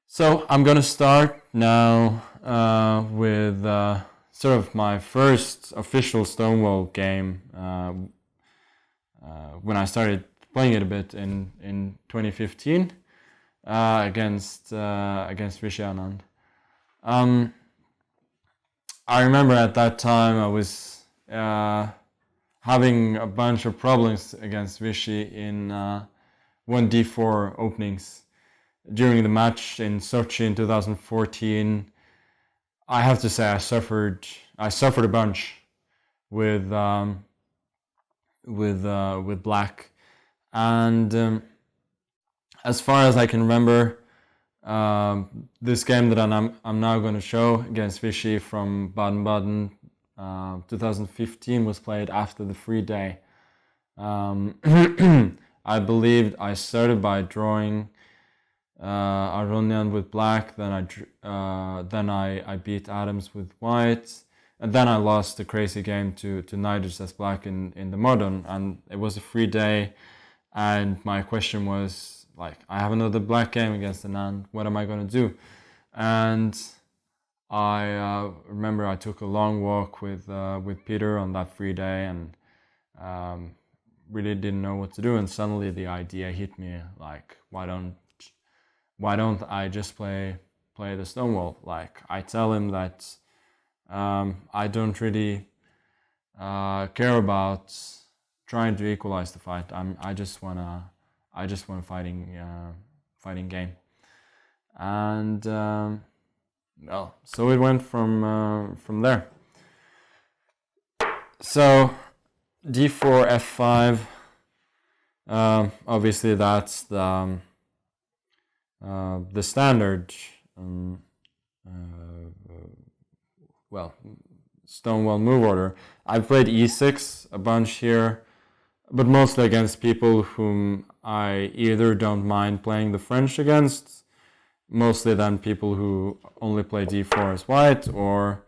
So I'm gonna start now with sort of my first official Stonewall game when I started playing it a bit in 2015 against Vishy Anand. I remember at that time I was having a bunch of problems against Vishy in 1d4 openings during the match in Sochi in 2014. I have to say I suffered a bunch with black, and as far as I can remember, this game that I'm now going to show against Vishy from Baden-Baden 2015 was played after the free day. I believe I started by drawing Aronian with black, then I beat Adams with white, and then I lost the crazy game to Niders as black in the modern, and it was a free day, and my question was like, I have another black game against Anand, what am I going to do? And I remember I took a long walk with Peter on that free day, and really didn't know what to do, and suddenly the idea hit me, like, why don't I just play the Stonewall? Like, I tell him that I don't really care about trying to equalize the fight. I just want a fighting game, and well, so it went from there. So d4 f5. Obviously, that's the standard, Stonewall move order. I've played e6 a bunch here, but mostly against people whom I either don't mind playing the French against, mostly than people who only play d4 as white, or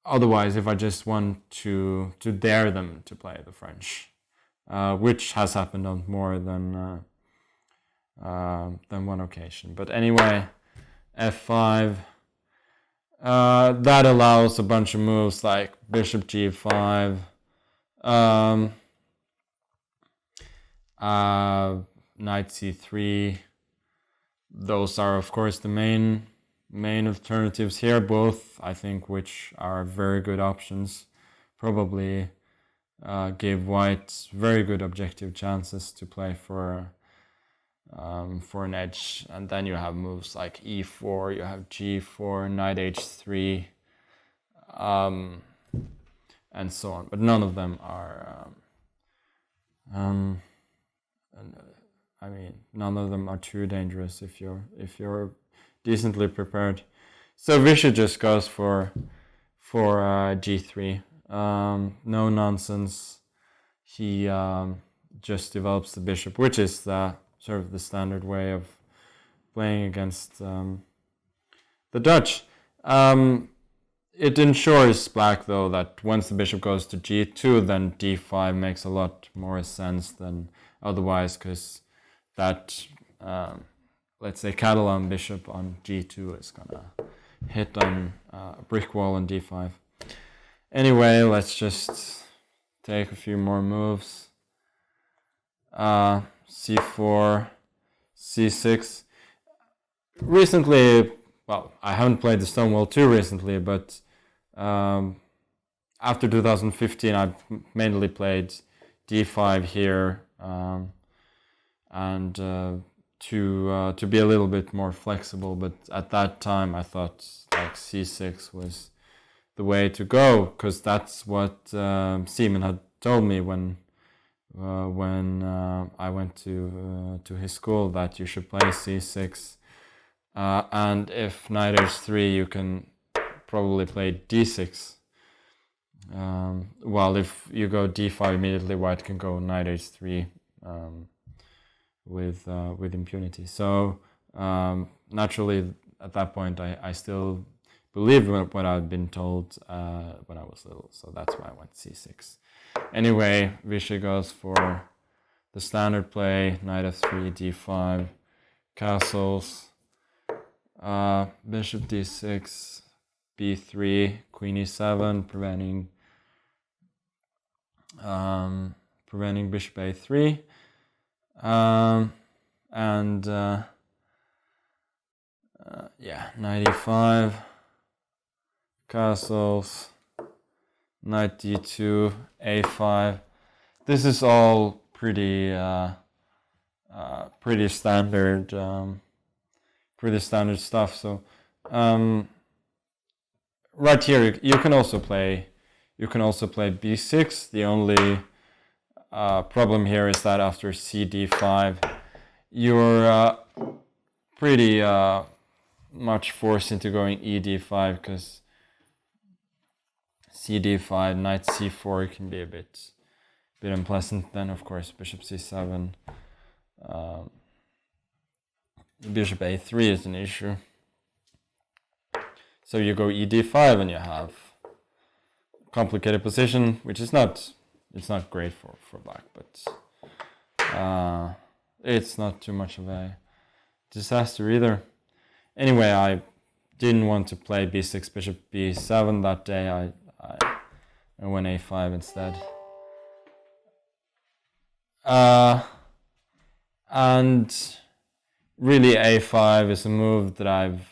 otherwise if I just want to dare them to play the French, which has happened on more than one occasion. But anyway, f5, that allows a bunch of moves like bishop g5, knight c3. Those are of course the main alternatives here, both I think which are very good options, probably give white very good objective chances to play for an edge. And then you have moves like e4, you have g4, knight h3, and so on. But none of them are none of them are too dangerous if you're decently prepared. So Vishy just goes for g3. No nonsense. He just develops the bishop, which is the sort of the standard way of playing against the Dutch. It ensures black, though, that once the bishop goes to g2, then d5 makes a lot more sense than otherwise, because that, let's say, Catalan bishop on g2 is gonna hit on a brick wall on d5. Anyway, let's just take a few more moves. c4, c6. Recently, well, I haven't played the Stonewall too recently, but after 2015 I've mainly played d5 here, and to be a little bit more flexible. But at that time I thought like c6 was the way to go, because that's what Simon had told me when I went to his school, that you should play c6, and if knight h3 you can probably play d6, while if you go d5 immediately, white can go knight h3 with impunity. So naturally at that point I still believed what I'd been told when I was little, so that's why I went c6. Anyway, Vishy goes for the standard play, knight f3, d5, castles, Bishop d6, b3, queen e7, preventing bishop a3, and yeah, knight e5, castles, knight d2, a5. This is all pretty standard, stuff. So right here you can also play b6. The only problem here is that after cd5, you're pretty much forced into going ed5, because cd5, knight c4 can be a bit unpleasant. Then of course bishop c7, bishop a3 is an issue. So you go ed5 and you have a complicated position, which is not great for black, but it's not too much of a disaster either. Anyway, I didn't want to play b6, bishop b7 that day. I went a5 instead. And really a5 is a move that I've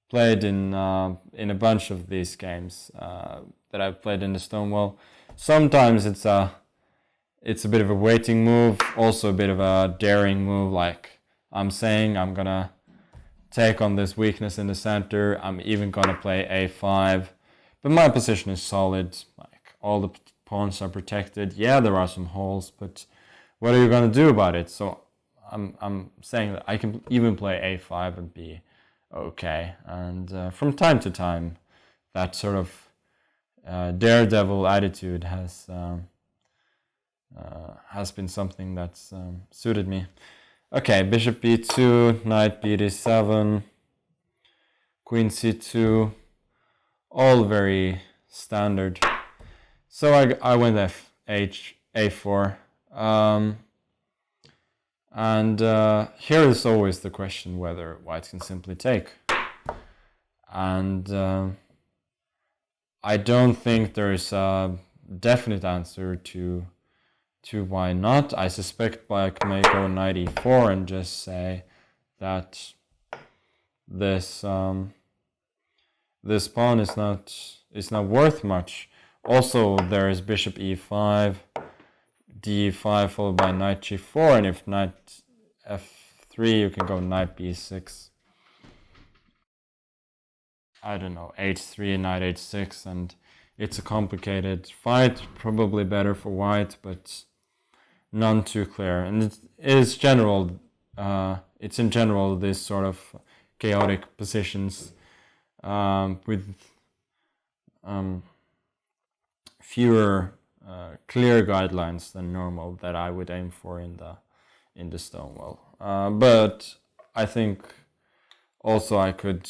played in a bunch of these games that I've played in the Stonewall. Sometimes it's a bit of a waiting move, also a bit of a daring move, like I'm saying I'm gonna take on this weakness in the center. I'm even gonna play a5, but my position is solid. Like all the pawns are protected. Yeah, there are some holes, but what are you gonna do about it? So I'm saying that I can even play a5 and be okay. And from time to time, that sort of daredevil attitude has been something that's suited me. Okay, bishop b2, knight b7, queen c2, all very standard. So I went a4. And here is always the question whether white can simply take. And I don't think there's a definite answer to why not. I suspect black may go knight e4 and just say that this pawn is not worth much. Also, there is bishop e5, d5 followed by knight g4, and if knight f3, you can go knight b6. I don't know, h3, knight h6, and it's a complicated fight. Probably better for white, but none too clear. And it's in general this sort of chaotic positions with fewer clear guidelines than normal that I would aim for in the Stonewall. But I think also I could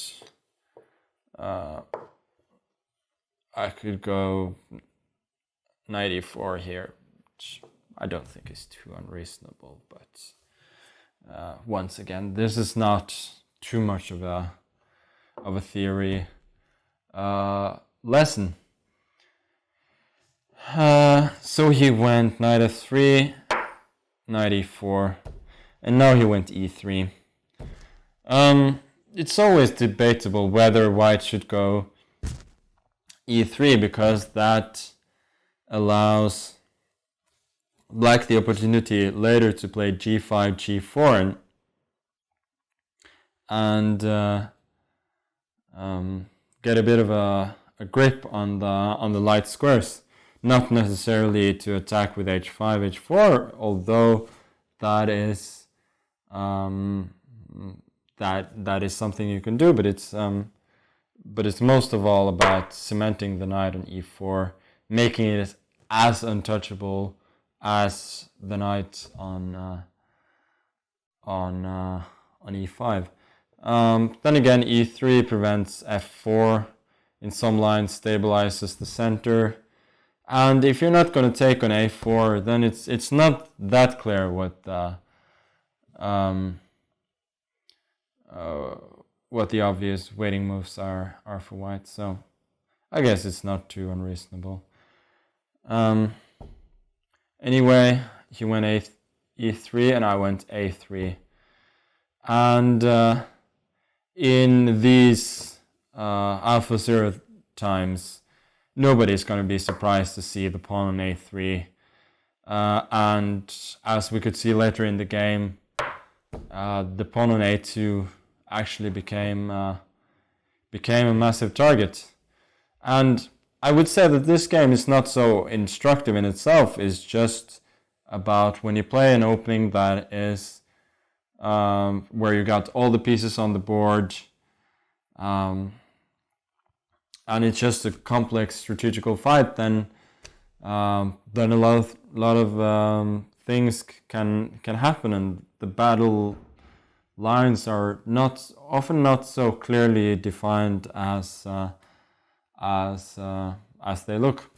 go knight e4 here, which I don't think is too unreasonable. But once again, this is not too much of a theory lesson. So he went knight f3, knight e4, and now he went e3. It's always debatable whether white should go e3, because that allows black the opportunity later to play g5, g4, and get a bit of a grip on the light squares. Not necessarily to attack with h5, h4, although that is that is something you can do. But it's most of all about cementing the knight on e4, making it as untouchable as the knight on e5. Then again, e3 prevents f4. In some lines, stabilizes the center. And if you're not going to take on a4, then it's not that clear what the obvious waiting moves are for white. So I guess it's not too unreasonable. Anyway, he went e3 and I went a3. And in these AlphaZero times, nobody's going to be surprised to see the pawn on a3. And as we could see later in the game, the pawn on a2 actually became a massive target. And I would say that this game is not so instructive in itself. It's just about when you play an opening that is where you got all the pieces on the board, and it's just a complex strategical fight, then a lot of things can happen, and the battle lines are often not so clearly defined as they look.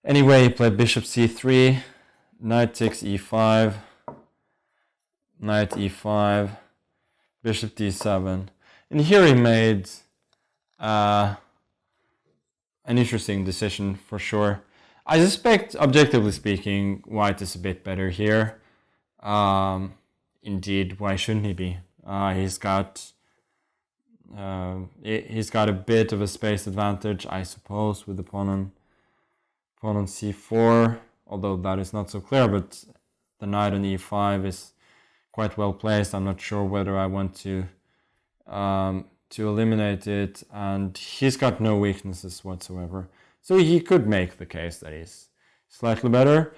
Anyway, he played bishop c3, knight takes e5, knight e5, bishop d7. And here he made an interesting decision for sure. I suspect, objectively speaking, white is a bit better here. Indeed, why shouldn't he be? He's got a bit of a space advantage, I suppose, with the pawn on c4, although that is not so clear, but the knight on e5 is quite well placed. I'm not sure whether I want to eliminate it, and he's got no weaknesses whatsoever. So he could make the case that he's slightly better.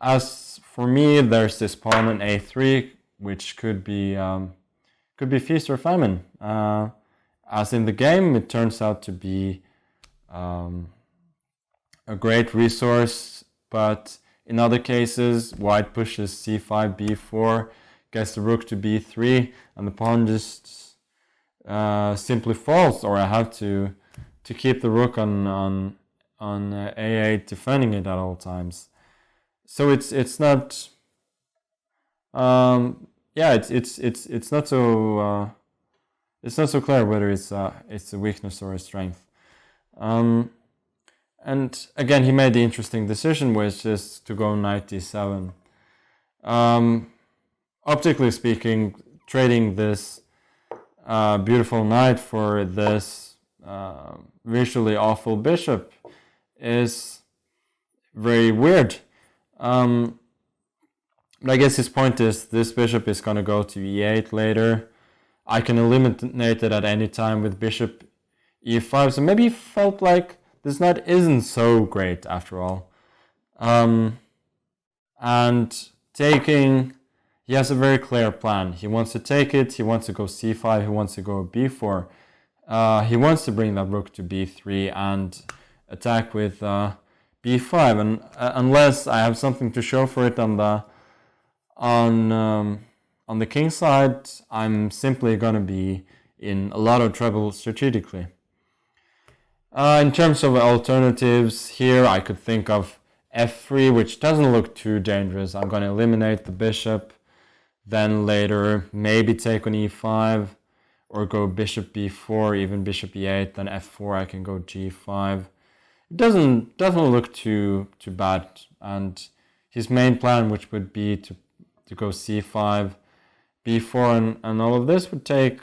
As for me, there's this pawn on a3, which could be feast or famine. As in the game, it turns out to be a great resource, but in other cases, white pushes c5, b4, gets the rook to b3, and the pawn just simply falls, or I have to keep the rook on a8, defending it at all times. So it's not it's not so clear whether it's a weakness or a strength. And again, he made the interesting decision, which is to go knight d7. Optically speaking, trading this beautiful knight for this visually awful bishop is very weird. But I guess his point is this bishop is going to go to e8 later. I can eliminate it at any time with bishop e5. So maybe he felt like this knight isn't so great after all. And taking, he has a very clear plan. He wants to take it, he wants to go c5, he wants to go b4. He wants to bring that rook to b3 and attack with b5. And unless I have something to show for it on the king side, I'm simply going to be in a lot of trouble strategically. In terms of alternatives, here I could think of f3, which doesn't look too dangerous. I'm going to eliminate the bishop, then later maybe take on e5, or go bishop b4, even bishop e8, then f4, I can go g5. It doesn't look too bad, and his main plan, which would be to go c5, b4, and all of this would take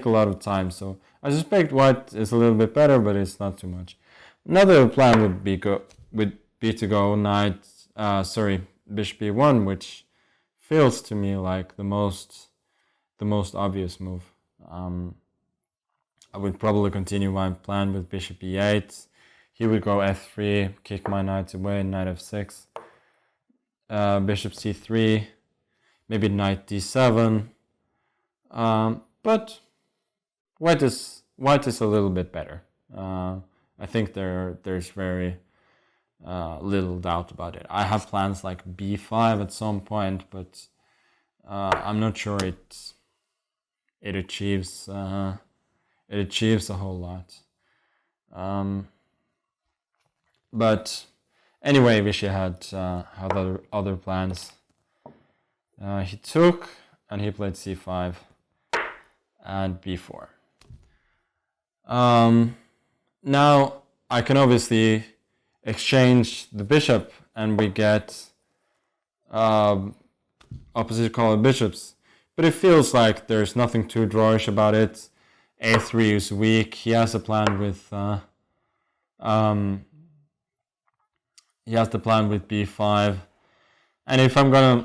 a lot of time. So I suspect white is a little bit better, but it's not too much. Another plan would be to go bishop b1, which feels to me like the most obvious move. I would probably continue my plan with bishop e8. He would go f3, kick my knight away, knight f6, bishop c3, maybe knight d7. But white is a little bit better. I think there's very little doubt about it. I have plans like b5 at some point, but I'm not sure it achieves a whole lot. But anyway, Vishy had other plans. He took and he played c5. and b4. Now I can obviously exchange the bishop and we get opposite colored bishops, but it feels like there's nothing too drawish about it. a3 is weak. He has a plan with b5, and if I'm gonna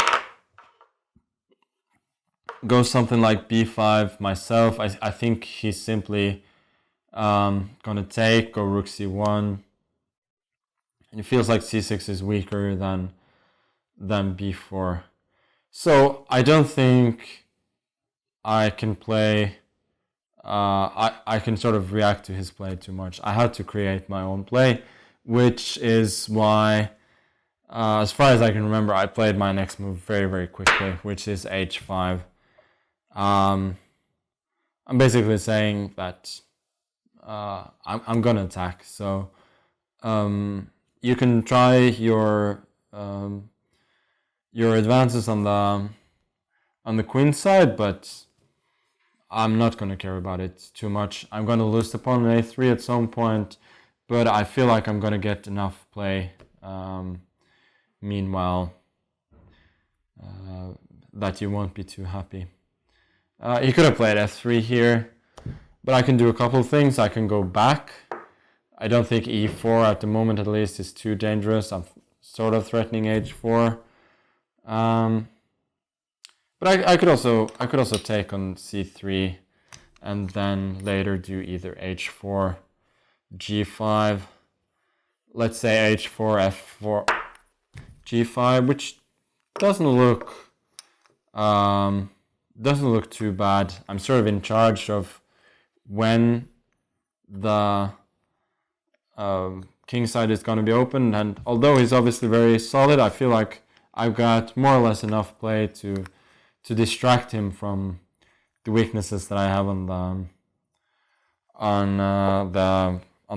go something like b5 myself, I think he's simply gonna take, go rook c1, and it feels like c6 is weaker than b4. So I don't think I can play, I can sort of react to his play too much. I had to create my own play, which is why, as far as I can remember, I played my next move very, very quickly, which is h5. I'm basically saying that I'm gonna attack. So you can try your advances on the queen side, but I'm not gonna care about it too much. I'm gonna lose the pawn on a3 at some point, but I feel like I'm gonna get enough play meanwhile that you won't be too happy. He could have played f3 here, but I can do a couple of things. I can go back. I don't think e4 at the moment, at least, is too dangerous. I'm sort of threatening h4, but I could also take on c3, and then later do either h4, g5. Let's say h4, f4, g5, which doesn't look too bad. I'm sort of in charge of when the king side is going to be open, and although he's obviously very solid, I feel like I've got more or less enough play to distract him from the weaknesses that I have on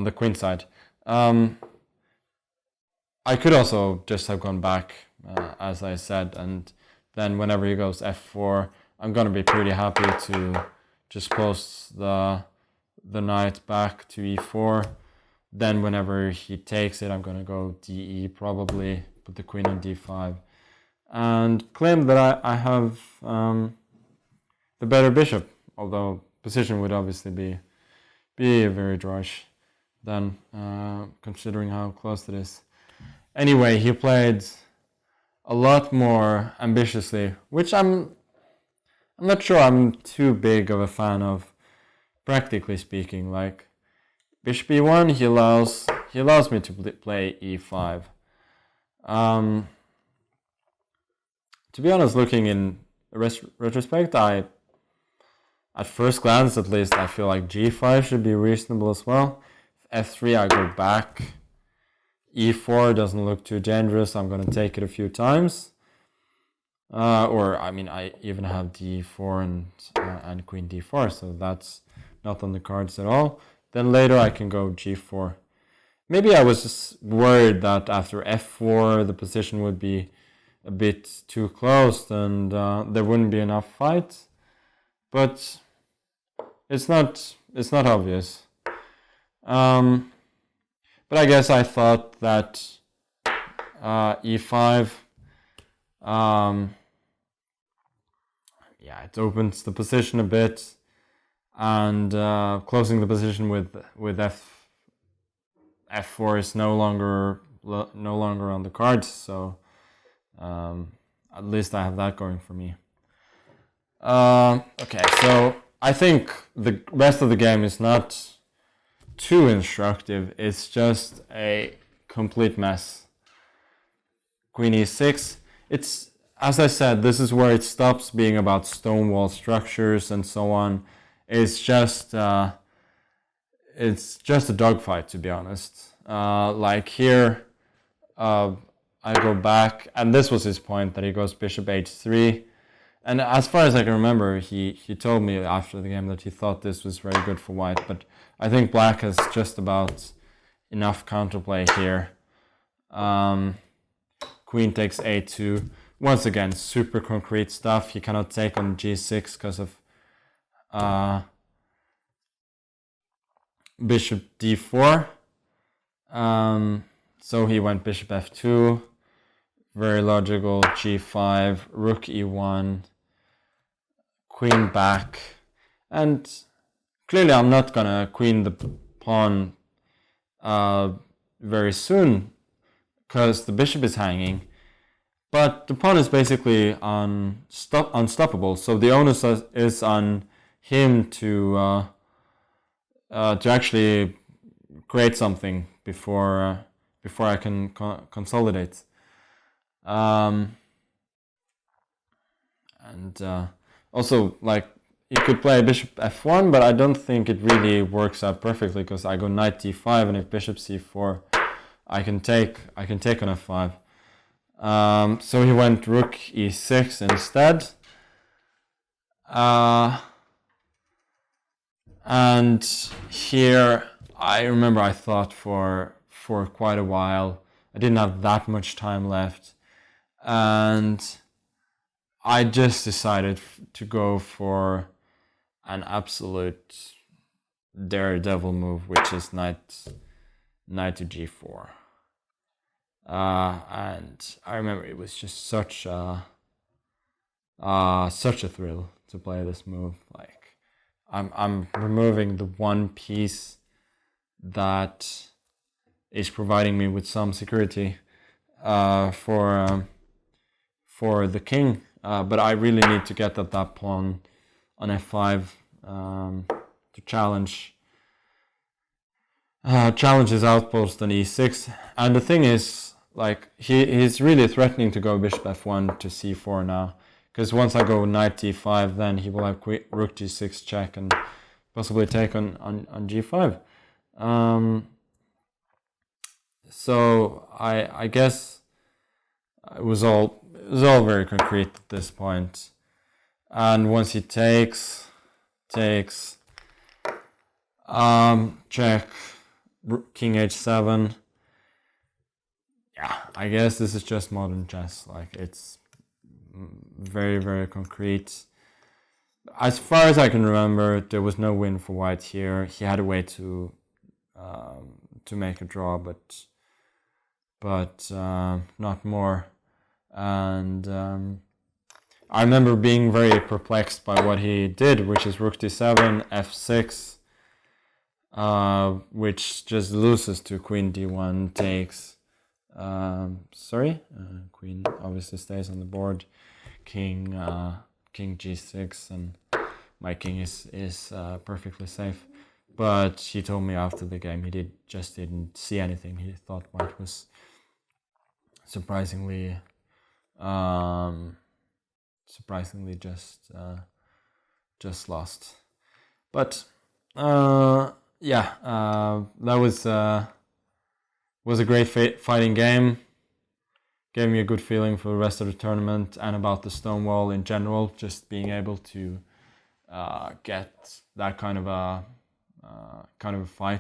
the queen side. I could also just have gone back, as I said, and then whenever he goes f4, I'm going to be pretty happy to just post the knight back to e4. Then whenever he takes it, I'm going to go de, probably put the queen on d5, and claim that I have the better bishop, although position would obviously be very drawish then, considering how close it is. Anyway, he played a lot more ambitiously, which I'm not sure I'm too big of a fan of, practically speaking. Like bishop e1, he allows me to play e5. To be honest, looking in retrospect, at first glance at least, I feel like g5 should be reasonable as well. f3, I go back. e4 doesn't look too dangerous. I'm going to take it a few times. I even have d4 and queen d4, so that's not on the cards at all. Then later I can go g4. Maybe I was just worried that after f4 the position would be a bit too close and there wouldn't be enough fight, but it's not obvious. But I guess I thought that e5, it opens the position a bit, and closing the position with f4 is no longer on the cards. So at least I have that going for me. Okay, so I think the rest of the game is not too instructive. It's just a complete mess. Queen e6. It's, as I said, this is where it stops being about Stonewall structures and so on. It's just a dogfight, to be honest. Like here, I go back, and this was his point, that he goes bishop h3. And as far as I can remember, he told me after the game that he thought this was very good for white, but I think black has just about enough counterplay here. Queen takes a2. Once again, super concrete stuff. He cannot take on g6 because of bishop d4. So he went bishop f2, very logical, g5, rook e1, queen back, and clearly I'm not gonna queen the pawn very soon because the bishop is hanging, but the pawn is basically unstoppable, so the onus is on him to actually create something before I can consolidate. And also, like, you could play bishop f1, but I don't think it really works out perfectly because I go knight d5, and if bishop c4, I can take on f5. So he went rook e6 instead. And here I remember I thought for quite a while. I didn't have that much time left, and I just decided to go for an absolute daredevil move, which is knight to g4. And I remember it was just such a thrill to play this move. Like, I'm removing the one piece that is providing me with some security for the king, but I really need to get at that pawn on f5 to challenge his outpost on e6. And the thing is, like, he's really threatening to go bishop f1 to c4 now, because once I go knight d5, then he will have rook g6 check and possibly take on g5. So I guess it was all very concrete at this point. And once he takes, check, king h7. Yeah, I guess this is just modern chess. Like, it's very, very concrete. As far as I can remember, there was no win for white here. He had a way to make a draw, but not more. And I remember being very perplexed by what he did, which is rook d7, f6, which just loses to queen d1 takes. Queen obviously stays on the board. King g6, and my king is perfectly safe. But he told me after the game he didn't see anything. He thought white was surprisingly just lost. But that was a great fighting game. Gave me a good feeling for the rest of the tournament and about the Stonewall in general. Just being able to get that kind of a fight